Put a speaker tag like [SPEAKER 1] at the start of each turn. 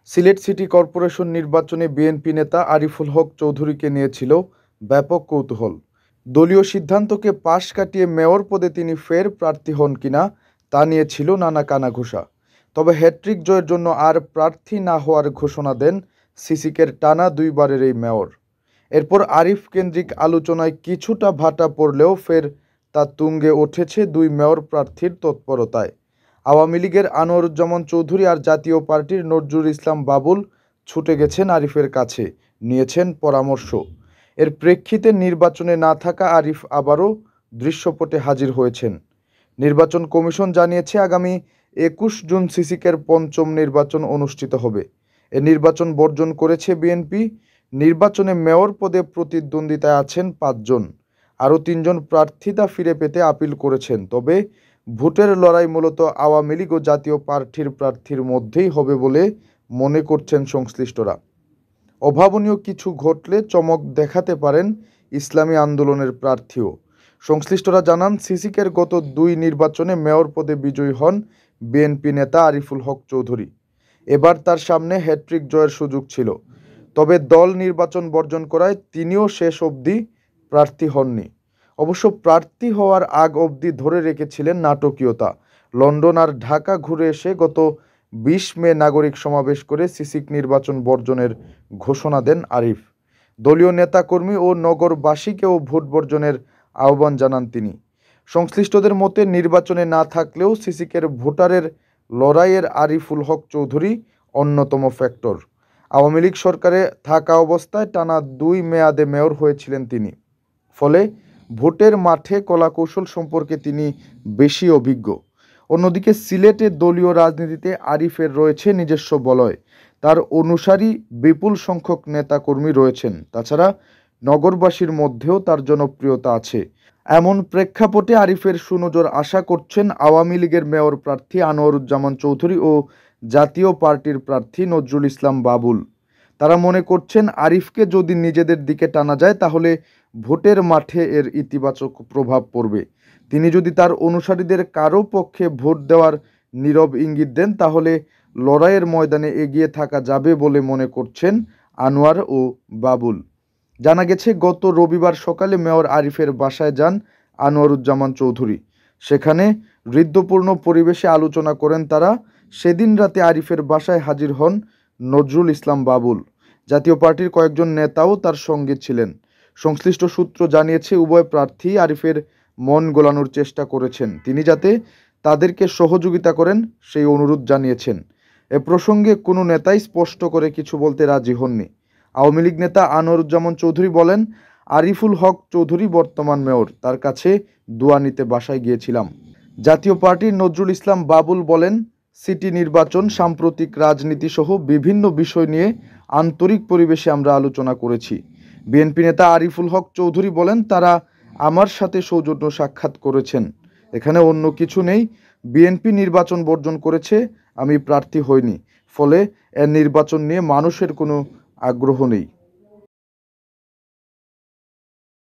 [SPEAKER 1] Sylhet city corporation নির্বাচনে BNP নেতা আরিফুল হক চৌধুরীকে নিয়েছিল ব্যাপক কৌতূহল। দলীয় সিদ্ধান্তকে পাশ কাটিয়ে মেয়র পদে তিনি ফের প্রার্থী হন কিনা তা নিয়ে ছিল নানা কানাঘুষা। তবে হ্যাট্রিক জয়ের জন্য আর প্রার্থী না হওয়ার ঘোষণা দেন সিসিকের টানা দুইবারের এই মেয়র। এরপর আরিফ কেন্দ্রিক আলোচনায় কিছুটা ভাটা পড়লেও ফের তা তুঙ্গে উঠেছে দুই মেয়র প্রার্থীর তৎপরতায়। আওয়ামী লীগের আনোয়ারুজ্জামান চৌধুরী আর জাতীয় পার্টির নজরুল ইসলাম বাবুল ছুটে গেছেন আরিফের কাছে, নিয়েছেন পরামর্শ। এর প্রেক্ষিতে নির্বাচনে না থাকা আরিফ আবারও দৃশ্যপটে হাজির হয়েছেন। নির্বাচন কমিশন জানিয়েছে আগামী ২১ জুন সিসিকের পঞ্চম নির্বাচন অনুষ্ঠিত হবে। এ নির্বাচন বর্জন করেছে বিএনপি। নির্বাচনে মেয়র পদে প্রতিদ্বন্দ্বিতায় আছেন ৫ জন। আরও ৩ জন প্রার্থিতা ফিরে পেতে আপিল করেছেন। তবে ভোটের লড়াই মূলত আওয়ামী লীগ ও জাতীয় পার্টির প্রার্থীর মধ্যেই হবে বলে মনে করছেন সংশ্লিষ্টরা। অভাবনীয় কিছু ঘটলে চমক দেখাতে পারেন ইসলামী আন্দোলনের প্রার্থীও। সংশ্লিষ্টরা জানান, সিসিকের গত ২ নির্বাচনে মেয়র পদে বিজয়ী হন বিএনপি নেতা আরিফুল হক চৌধুরী। এবার তার সামনে হ্যাট্রিক জয়ের সুযোগ ছিল। তবে দল নির্বাচন বর্জন করায় তিনিও শেষ অবধি প্রার্থী হননি। অবশ্য প্রার্থী হওয়ার আগ অবধি ধরে রেখেছিলেন নাটকীয়তা। লন্ডন আর ঢাকা ঘুরে এসে গত ২০ মে নাগরিক সমাবেশ করে সিসিক নির্বাচন বর্জনের ঘোষণা দেন আরিফ। দলীয় নেতাকর্মী ও নগরবাসীকেও ভোট বর্জনের আহ্বান জানান তিনি। সংশ্লিষ্টদের মতে নির্বাচনে না থাকলেও সিসিকের ভোটারের লড়াইয়ের আরিফুল হক চৌধুরী অন্যতম ফ্যাক্টর। আওয়ামী লীগ সরকারে থাকা অবস্থায় টানা ২ মেয়াদে মেয়র হয়েছিলেন তিনি। ফলে ভোটের মাঠে কলাকৌশল সম্পর্কে তিনি বেশি অভিজ্ঞ। অন্যদিকে সিলেটে দলীয় রাজনীতিতে আরিফের রয়েছে নিজস্ব বলয়। তার অনুসারী বিপুল সংখ্যক নেতাকর্মী রয়েছেন। তাছাড়া নগরবাসীর মধ্যেও তার জনপ্রিয়তা আছে। এমন প্রেক্ষাপটে আরিফের সুনজর আশা করছেন আওয়ামী লীগের মেয়র প্রার্থী আনোয়ারুজ্জামান চৌধুরী ও জাতীয় পার্টির প্রার্থী নজরুল ইসলাম বাবুল। তারা মনে করছেন আরিফকে যদি নিজেদের দিকে টানা যায় তাহলে ভোটের মাঠে এর ইতিবাচক প্রভাব পড়বে। তিনি যদি তার অনুসারীদের কারো পক্ষে ভোট দেওয়ার নীরব ইঙ্গিত দেন তাহলে লড়াইয়ের ময়দানে এগিয়ে থাকা যাবে বলে মনে করছেন আনোয়ার ও বাবুল। জানা গেছে, গত রবিবার সকালে মেয়র আরিফের বাসায় যান আনোয়ারুজ্জামান চৌধুরী। সেখানে হৃদ্যপূর্ণ পরিবেশে আলোচনা করেন তারা। সেদিন রাতে আরিফের বাসায় হাজির হন নজরুল ইসলাম বাবুল। জাতীয় পার্টির কয়েকজন নেতাও তার সঙ্গে ছিলেন। সংশ্লিষ্ট সূত্র জানিয়েছে, উভয় প্রার্থী আরিফের মন গোলানোর চেষ্টা করেছেন। তিনি যাতে তাদেরকে সহযোগিতা করেন সেই অনুরোধ জানিয়েছেন। এ প্রসঙ্গে কোনো নেতাই স্পষ্ট করে কিছু বলতে রাজি হননি। আওয়ামী লীগ নেতা আনোয়ারুজ্জামান চৌধুরী বলেন, আরিফুল হক চৌধুরী বর্তমান মেয়র, তার কাছে দোয়া নিতে বাসায় গিয়েছিলাম। জাতীয় পার্টির নজরুল ইসলাম বাবুল বলেন, সিটি নির্বাচন, সাম্প্রতিক রাজনীতি সহ বিভিন্ন বিষয় নিয়ে আন্তরিক পরিবেশে আমরা আলোচনা করেছি। বিএনপি নেতা আরিফুল হক চৌধুরী বলেন, তারা আমার সাথে সৌজন্য সাক্ষাৎ করেছেন। এখানে অন্য কিছু নেই। বিএনপি নির্বাচন বর্জন করেছে, আমি প্রার্থী হইনি। ফলে এর নির্বাচন নিয়ে মানুষের কোনো আগ্রহ নেই।